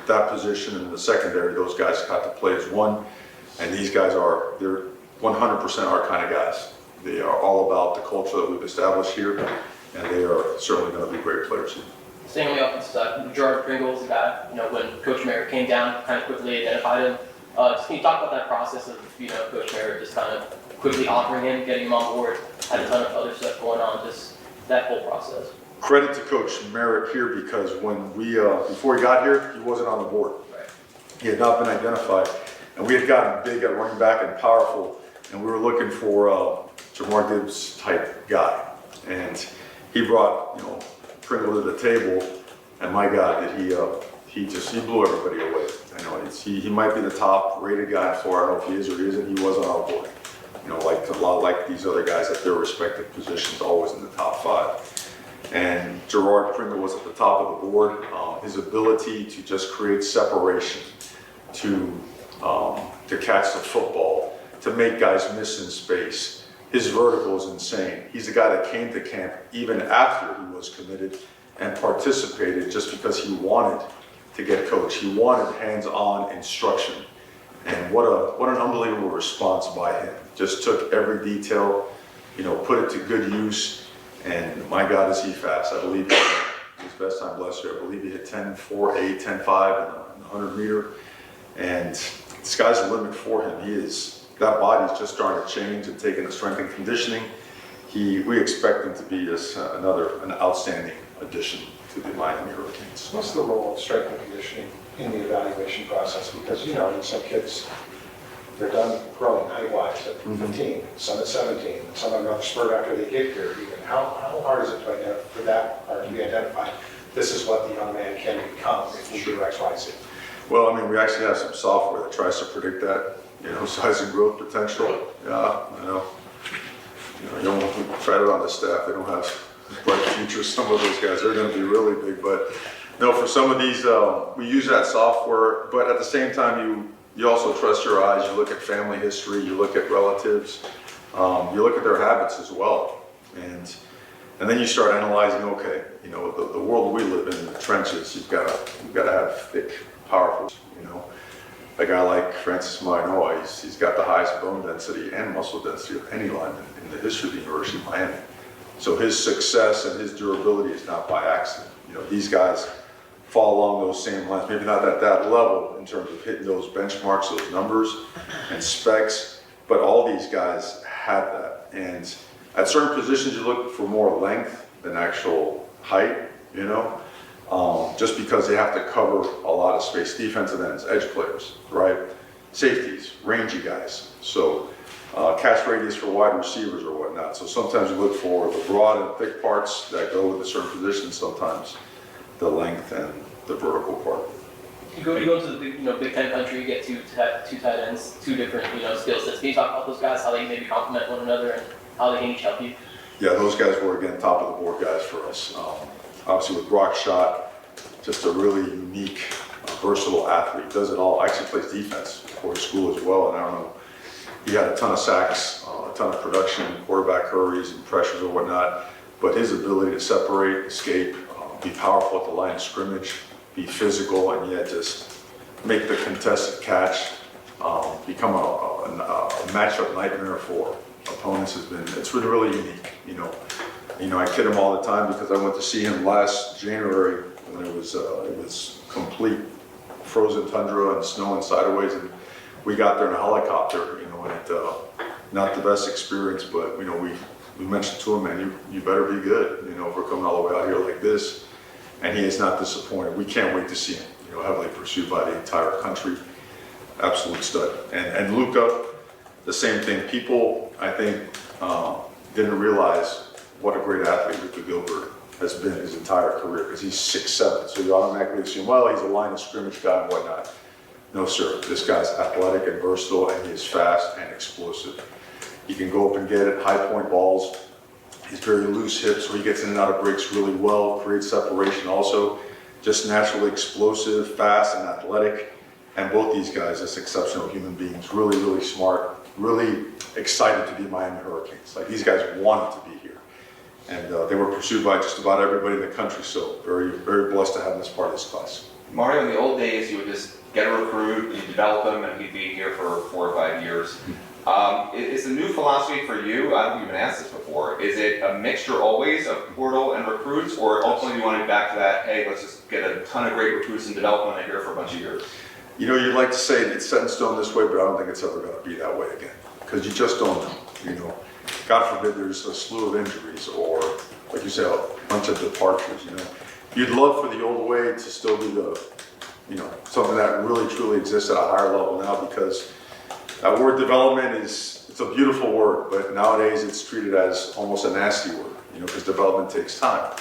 that position in the secondary, those guys got to play as one. And these guys they're 100% our kind of guys. They are all about the culture that we've established here, and they are certainly going to be great players. Staying on the offensive side, Gerard Pringle is a guy, when Coach Merritt came down, kind of quickly identified him. Just can you talk about that process of, Coach Merritt just kind of quickly offering him, getting him on board, had a ton of other stuff going on, just that whole process? Credit to Coach Merritt here, because when before he got here, he wasn't on the board. Right. He had not been identified, and we had gotten big at running back and powerful, and we were looking for Jamar Gibbs type guy, and he brought Pringle to the table, and my God, did he blew everybody away. I know he might be the top rated guy in Florida. I don't know if he is or he isn't. He was on our board. Like a lot like these other guys at their respective positions, always in the top 5. And Gerard Pringle was at the top of the board. His ability to just create separation, to catch the football, to make guys miss in space. His vertical is insane. He's the guy that came to camp even after he was committed and participated just because he wanted to get coached. He wanted hands-on instruction. And what an unbelievable response by him. Just took every detail, put it to good use. And my God, is he fast. I believe his best time last year, I believe he hit 10.48, 10.5 in the 100 meter. And the sky's the limit for him. That body's just starting to change and taking the strength and conditioning. We expect him to be just an outstanding addition to the Miami Hurricanes. What's the role of strength and conditioning in the evaluation process? Because, some kids, they're done growing height-wise at 15, some at 17, and some have another spurt after they get here. Even how hard is it to be identified, this is what the young man can become if we do X, Y, Z? Well, we actually have some software that tries to predict that, size and growth potential. Yeah, I know. You don't want to try it on the staff. They don't have bright futures. Some of those guys, they're going to be really big. But no, for some of these, we use that software. But at the same time, you also trust your eyes. You look at family history. You look at relatives. You look at their habits as well. And then you start analyzing. Okay, the world we live in, the trenches. You've got to have thick, powerful. A guy like Francis Mainoa, he's got the highest bone density and muscle density of any lineman in the history of the University of Miami. So his success and his durability is not by accident. These guys fall along those same lines, maybe not at that level in terms of hitting those benchmarks, those numbers and specs, but all these guys have that. And at certain positions, you look for more length than actual height, just because they have to cover a lot of space. Defensive ends, edge players, right? Safeties, rangy guys. So catch radius for wide receivers or whatnot. So sometimes you look for the broad and thick parts that go with a certain position, sometimes the length and the vertical part. You go to the Big Ten country, you get two tight ends, two different skill sets. Can you talk about those guys, how they maybe complement one another and how they can each help you? Yeah, those guys were, again, top of the board guys for us. Obviously with Brock Schott, just a really unique, versatile athlete. Does it all. Actually plays defense for his school as well. And I don't know, he had a ton of sacks, a ton of production, quarterback hurries and pressures or whatnot. But his ability to separate, escape, be powerful at the line of scrimmage, be physical, and yet just make the contested catch, become a matchup nightmare for opponents it's really, really unique. I kid him all the time because I went to see him last January when it was complete frozen tundra and snowing sideways, and we got there in a helicopter, and not the best experience, but we mentioned to him, man, you better be good, if we're coming all the way out here like this, and he is not disappointed. We can't wait to see him, heavily pursued by the entire country, absolute stud. And Luka, the same thing. People, I think, didn't realize what a great athlete Luka Gilbert has been his entire career, because he's 6'7", so you automatically assume, well, he's a line of scrimmage guy and whatnot. No, sir. This guy's athletic and versatile, and he is fast and explosive. He can go up and get it, high point balls. He's very loose hips, so he gets in and out of breaks really well, creates separation also. Just naturally explosive, fast, and athletic. And both these guys, just exceptional human beings, really, really smart, really excited to be Miami Hurricanes. Like, these guys wanted to be here. And they were pursued by just about everybody in the country, so very, very blessed to have them as part of this class. Mario, in the old days, you would just get a recruit, you develop him, and he'd be here for 4 or 5 years. Is the new philosophy for you, I haven't even asked this before, is it a mixture always of portal and recruits, or ultimately you want to be back to that, hey, let's just get a ton of great recruits and develop them here for a bunch of years? You know, you'd like to say it's set in stone this way, but I don't think it's ever going to be that way again, because you just don't know, you know. God forbid there's a slew of injuries or, like you say, a bunch of departures, you know. You'd love for the old way to still be the, you know, something that really truly exists at a higher level now, because that word development it's a beautiful word, but nowadays it's treated as almost a nasty word, you know, because development takes time.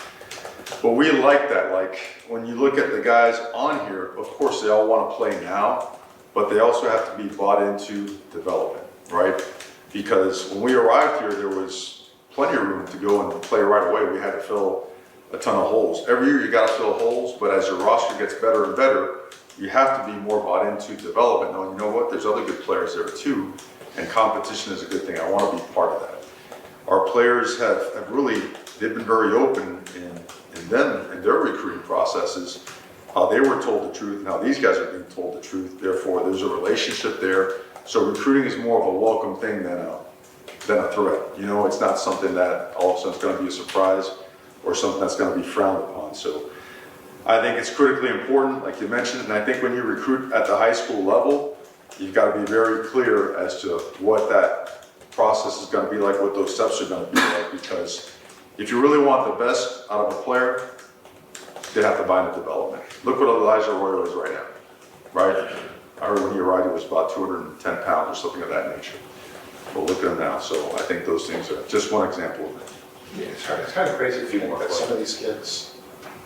But we like that. Like when you look at the guys on here, of course they all want to play now, but they also have to be bought into development, right? Because when we arrived here, there was plenty of room to go and play right away. We had to fill a ton of holes. Every year you got to fill holes, but as your roster gets better and better, you have to be more bought into development. Now, you know what? There's other good players there too, and competition is a good thing. I want to be part of that. Our players have really, they've been very open in their recruiting processes, how they were told the truth and how these guys are being told the truth. Therefore, there's a relationship there. So recruiting is more of a welcome thing than a threat. You know, it's not something that all of a sudden is going to be a surprise or something that's going to be frowned upon. So I think it's critically important, like you mentioned, and I think when you recruit at the high school level, you've got to be very clear as to what that process is going to be like, what those steps are going to be like, because if you really want the best out of a player, they have to buy into development. Look what Elijah Arroyo is right now, right? I heard when he arrived, he was about 210 pounds or something of that nature. But look at him now. So I think those things are just one example of it. Yeah, it's kind of crazy to think that some of these kids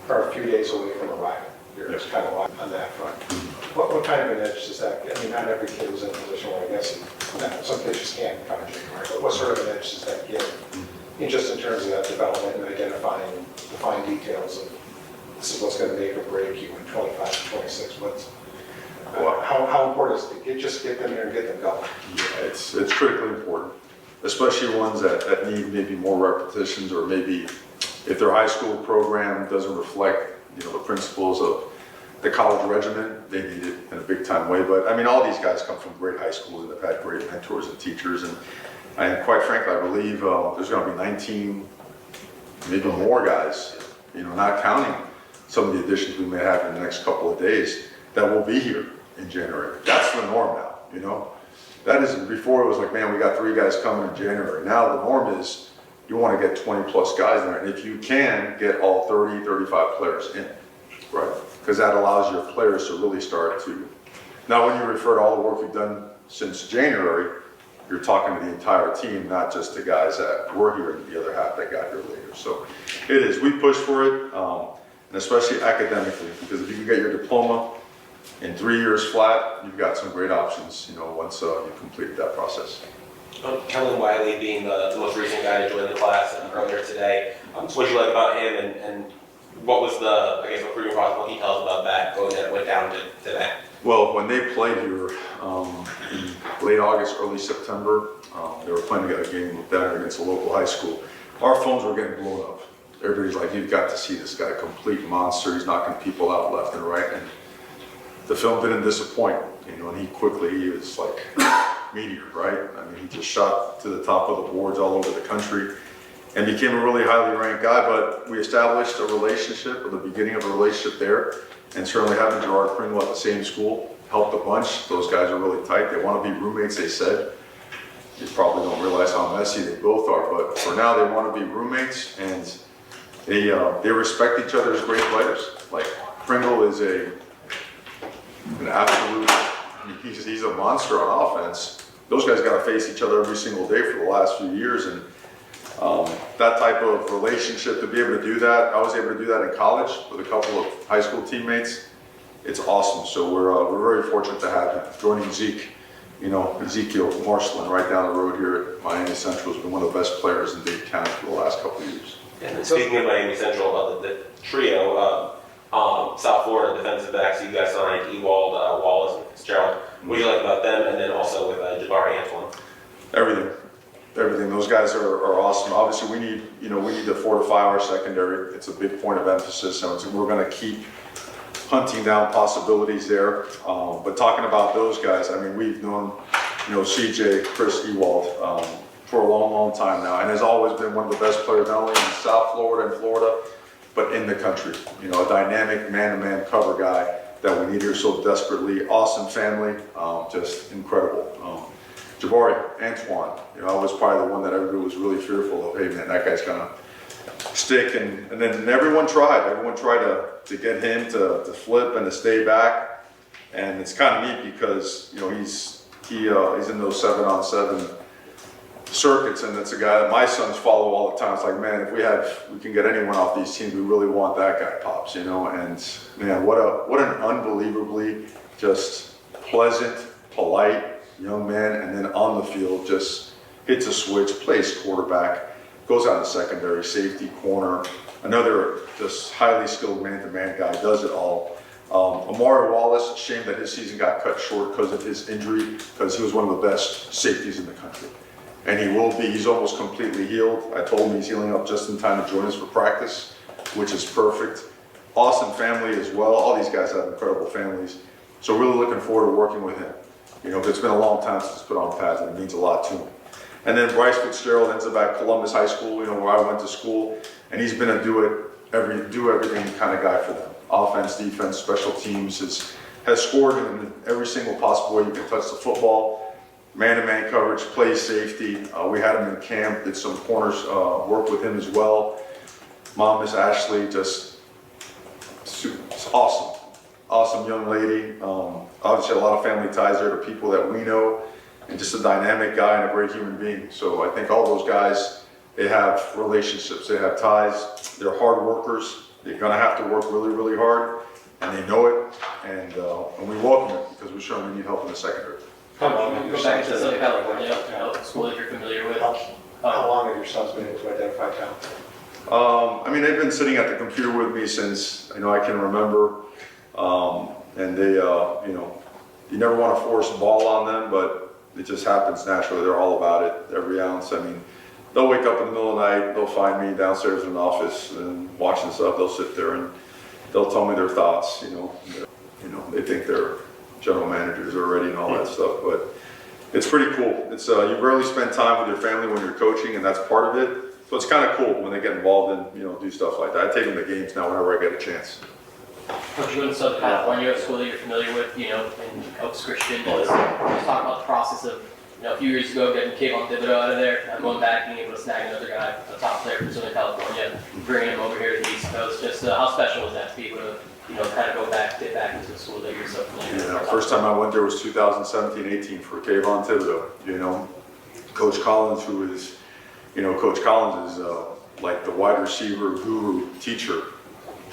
are a few days away from arriving. It's kind of odd on that front. What kind of an edge does that get? I mean, not every kid was in a position where I guess some kids just can't come in January, but what sort of an edge does that give? Just in terms of that development and identifying the fine details of this is what's going to make or break you in 25 to 26. How important is it to just get them there and get them going? Yeah, it's critically important, especially ones that need maybe more repetitions, or maybe if their high school program doesn't reflect, you know, the principles of the college regimen, they need it in a big time way. But I mean, all these guys come from great high schools and have had great mentors and teachers, and quite frankly, I believe there's going to be 19, maybe more guys, you know, not counting some of the additions we may have in the next couple of days, that will be here in January. That's the norm now, you know. That isn't, before it was like, man, we got 3 guys coming in January. Now the norm is you want to get 20 plus guys in there. And if you can, get all 30, 35 players in, right? Because that allows your players to really start to, now when you refer to all the work we've done since January, you're talking to the entire team, not just the guys that were here and the other half that got here later. So it is, we push for it, and especially academically, because if you can get your diploma in 3 years flat, you've got some great options, you know, once you've completed that process. Kellen Wiley being the most recent guy to join the class earlier today, what did you like about him, and what was the, I guess, recruiting process, what he tells about that, going that went down to today? Well, when they played here in late August, early September, they were playing a game down against a local high school. Our phones were getting blown up. Everybody's like, you've got to see this guy, complete monster. He's knocking people out left and right. And the film didn't disappoint, you know, and he was like meteor, right? I mean, he just shot to the top of the boards all over the country and became a really highly ranked guy. But we established a relationship, or the beginning of a relationship there, and certainly having Gerard Pringle at the same school helped a bunch. Those guys are really tight. They want to be roommates, they said. You probably don't realize how messy they both are, but for now they want to be roommates, and they respect each other as great players. Like Pringle is an absolute, he's a monster on offense. Those guys got to face each other every single day for the last few years, and that type of relationship, to be able to do that, I was able to do that in college with a couple of high school teammates. It's awesome. So we're very fortunate to have him joining Zeke. You know, Ezekiel Marshland right down the road here at Miami Central has been one of the best players in Dade County for the last couple of years. And then speaking of Miami Central, the trio, South Florida defensive backs, you guys signed Ewald, Wallace, and Fitzgerald. What do you like about them? And then also with Jabari Antoine? Everything. Those guys are awesome. Obviously, we need to fortify our secondary. It's a big point of emphasis, and we're going to keep hunting down possibilities there. But talking about those guys, I mean, we've known, CJ, Chris Ewald, for a long, long time now, and has always been one of the best players, not only in South Florida and Florida, but in the country. A dynamic man-to-man cover guy that we need here so desperately. Awesome family, just incredible. Jabari, Antoine, I was probably the one that everybody was really fearful of. Hey man, that guy's gonna stick, and then everyone tried. Everyone tried to get him to flip and to stay back, and it's kind of neat because he's in those 7-on-7 circuits, and it's a guy that my sons follow all the time. It's like, man, if we can get anyone off these teams, we really want that guy, Pops, and man, what an unbelievably just pleasant, polite young man, and then on the field just hits a switch, plays quarterback, goes out in secondary, safety, corner, another just highly skilled man-to-man guy, does it all. Amari Wallace, shame that his season got cut short because of his injury, because he was one of the best safeties in the country. And he will be, he's almost completely healed. I told him he's healing up just in time to join us for practice, which is perfect. Awesome family as well. All these guys have incredible families. So really looking forward to working with him. It's been a long time since he's put on pads, and it means a lot to him. And then Bryce Fitzgerald ends up at Columbus High School, where I went to school, and he's been a do everything kind of guy for them. Offense, defense, special teams, has scored in every single possible way you can touch the football. Man-to-man coverage, plays safety. We had him in camp, did some corners work with him as well. Mom, Miss Ashley, just awesome young lady. Obviously a lot of family ties there to people that we know, and just a dynamic guy and a great human being. So I think all those guys, they have relationships, they have ties, they're hard workers. They're gonna have to work really, really hard, and they know it, and we welcome it because we show them we need help in the secondary. How long have your Go back sons to been Southern able to California, identify school that you're familiar with. How long have your sons been able to identify talent? I mean, they've been sitting at the computer with me since, I can remember, and they, you never want to force a ball on them, but it just happens naturally. They're all about it, every ounce. I mean, they'll wake up in the middle of the night, they'll find me downstairs in the office and watching stuff. They'll sit there and they'll tell me their thoughts. They think they're general managers already and all that stuff, but it's pretty cool. It's you rarely spend time with your family when you're coaching, and that's part of it. So it's kind of cool when they get involved and do stuff like that. I take them to games now whenever I get a chance. Coach, you went to Southern California, a school that you're familiar with, in Oaks Christian. Just talk about the process of, a few years ago getting Kayvon Thibodeau out of there, going back, being able to snag another guy, a top player from Southern California, bringing him over here to the East Coast. Just how special was that to be able to, kind of go back, get back into the school that you're so familiar with? Yeah, first time I went there was 2017-18 for Kayvon Thibodeau. Coach Collins, who is, Coach Collins is like the wide receiver guru teacher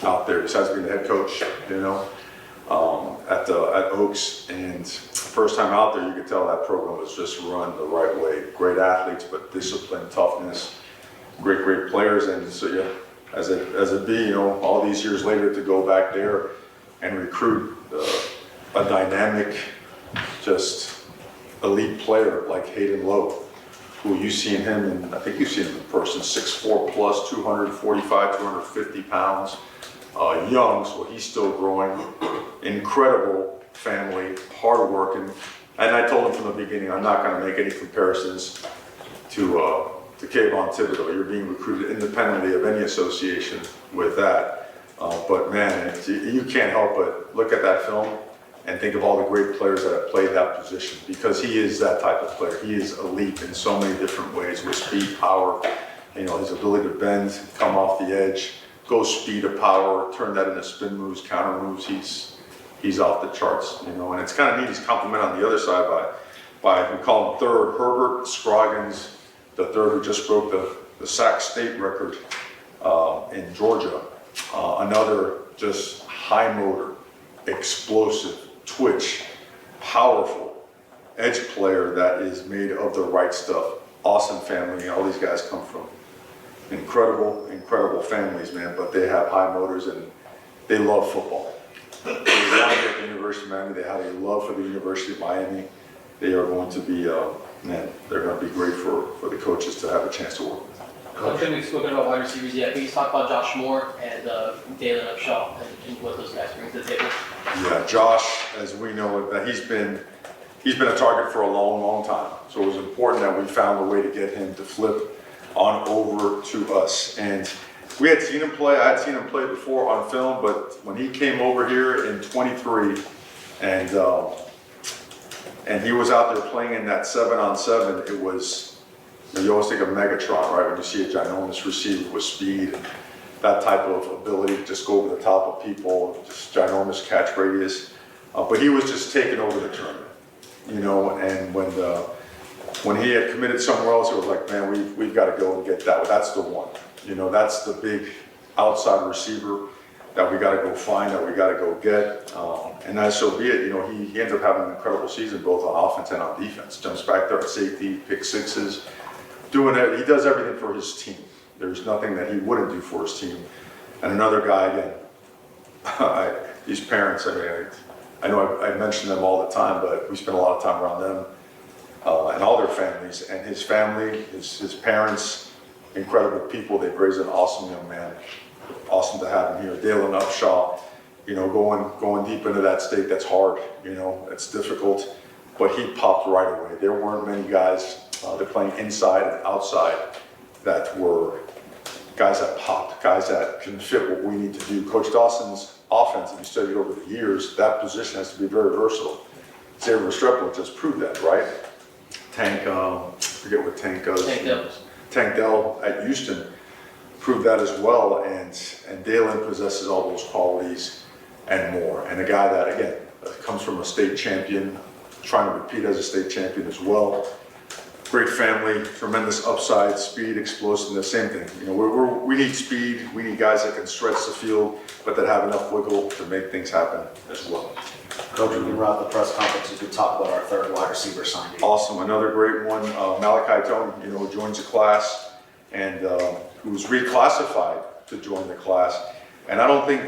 out there, besides being the head coach, at Oaks. And first time out there, you could tell that program was just run the right way. Great athletes, but discipline, toughness, great players. And so yeah, as it be, all these years later to go back there and recruit a dynamic, just elite player like Hayden Lowe, who you seen him, and I think you've seen him in person, 6'4 plus, 245, 250 pounds. Young, so he's still growing. Incredible family, hardworking. And I told him from the beginning, I'm not going to make any comparisons to Kayvon Thibodeau. You're being recruited independently of any association with that. But man, you can't help but look at that film and think of all the great players that have played that position, because he is that type of player. He is elite in so many different ways, with speed, power, his ability to bend, come off the edge, go speed to power, turn that into spin moves, counter moves. He's off the charts, and it's kind of neat. He's complimented on the other side by we call him third, Herbert Scroggins, the third, who just broke the sack state record in Georgia. Another just high motor, explosive, twitch, powerful edge player that is made of the right stuff. Awesome family. All these guys come from incredible families, man, but they have high motors and they love football. They want to get the University of Miami. They have a love for the University of Miami. They are going to be, they're going to be great for the coaches to have a chance to work with. I don't think we've spoken about wide receivers yet. Please talk about Josh Moore and Dalen Upshaw and what those guys bring to the table. Yeah, Josh, as we know, that he's been a target for a long, long time. So it was important that we found a way to get him to flip on over to us. And we had seen him play. I had seen him play before on film, but when he came over here in 23 and he was out there playing in that 7-on-7, it was, you always think of Megatron, right? When you see a ginormous receiver with speed and that type of ability to just go over the top of people, just ginormous catch radius. But he was just taking over the tournament, you know, and when he had committed somewhere else, it was like, man, we've got to go and get that. That's the one. You know, that's the big outside receiver that we got to go find, that we got to go get. And as so be it, you know, he ended up having an incredible season both on offense and on defense. Jumps back there at safety, pick sixes, doing it. He does everything for his team. There's nothing that he wouldn't do for his team. And another guy, again, these parents, I know I mention them all the time, but we spend a lot of time around them and all their families. And his family, his parents, incredible people. They've raised an awesome young man. Awesome to have him here. Dalen Upshaw, you know, going deep into that state, that's hard, you know, it's difficult, but he popped right away. There weren't many guys, they're playing inside and outside, that were guys that popped, guys that can fit what we need to do. Coach Dawson's offense, if you studied over the years, that position has to be very versatile. Xavier Restrepo just proved that, right? Tank, forget what Tank does. Tank Dell at Houston proved that as well, and Dalen possesses all those qualities and more. And a guy that, again, comes from a state champion, trying to repeat as a state champion as well. Great family, tremendous upside, speed, explosiveness, same thing. You know, we need speed, we need guys that can stretch the field, but that have enough wiggle to make things happen as well. Coach, when you were at the press conference, you could talk about our third wide receiver signing. Awesome, another great one. Malachi Tone, you know, joins the class and who was reclassified to join the class. And I don't think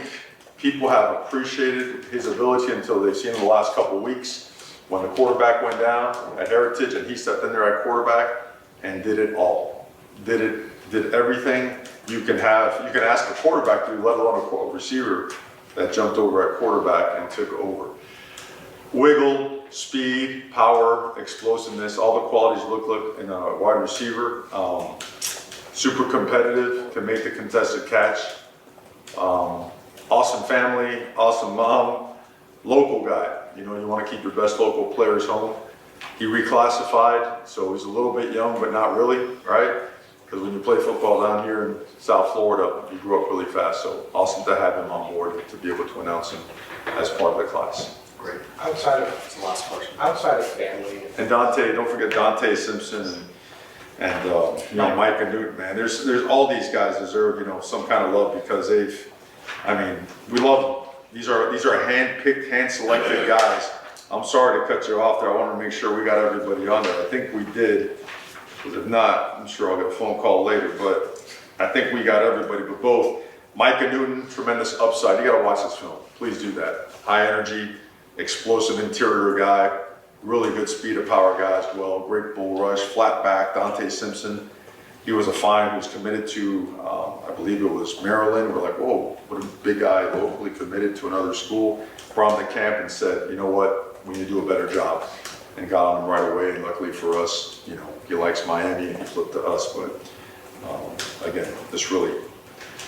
people have appreciated his ability until they've seen him the last couple of weeks when the quarterback went down at Heritage and he stepped in there at quarterback and did it all. Did everything you can ask a quarterback to do, let alone a receiver that jumped over at quarterback and took over. Wiggle, speed, power, explosiveness, all the qualities you look in a wide receiver. Super competitive, can make the contested catch. Awesome family, awesome mom, local guy. You know, you want to keep your best local players home. He reclassified, so he's a little bit young, but not really, right? Because when you play football down here in South Florida, you grew up really fast. So awesome to have him on board, to be able to announce him as part of the class. Great. Outside That's the last question. of family, And Dante, don't forget Dante Simpson and you know, Micah Newton, man. There's all these guys deserve, you know, some kind of love because we love them. These are hand-picked, hand-selected guys. I'm sorry to cut you off there. I want to make sure we got everybody on there. I think we did, because if not, I'm sure I'll get a phone call later, but I think we got everybody, but both Micah Newton, tremendous upside. You got to watch this film. Please do that. High energy, explosive interior guy, really good speed of power guy as well. Great bull rush, flat back. Dante Simpson, he was a find. He was committed to, I believe it was Maryland. We're like, whoa, what a big guy, locally committed to another school. Brought him to camp and said, you know what, we need to do a better job. And got on him right away. And luckily for us, you know, he likes Miami and he flipped to us. But again,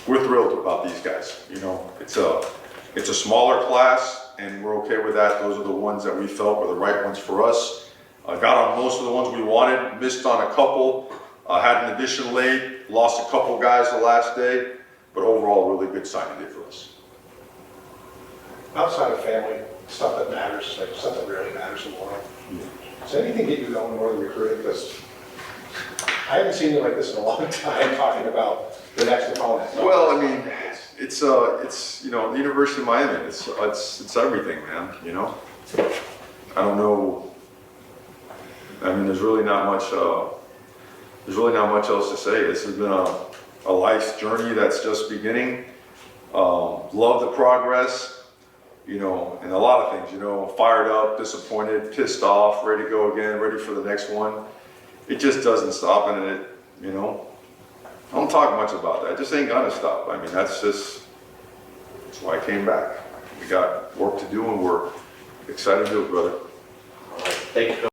we're thrilled about these guys. You know, it's a smaller class, and we're okay with that. Those are the ones that we felt were the right ones for us. Got on most of the ones we wanted, missed on a couple, had an addition late, lost a couple guys the last day, but overall, really good signing day for us. outside of family, stuff that matters, like stuff that really matters in the world. Does anything get you going more than recruiting? Because I haven't seen you like this in a long time talking about the next opponent. Well, I mean, it's you know, the University of Miami. It's everything, man. You know, I don't know. I mean, there's really not much else to say. This has been a life's journey that's just beginning. Love the progress. You know, and a lot of things. You know, fired up, disappointed, pissed off, ready to go again, ready for the next one. It just doesn't stop, and you know, I don't talk much about that. It just ain't gonna stop. I mean, that's why I came back. We got work to do and we're excited to do it, brother. Thank you.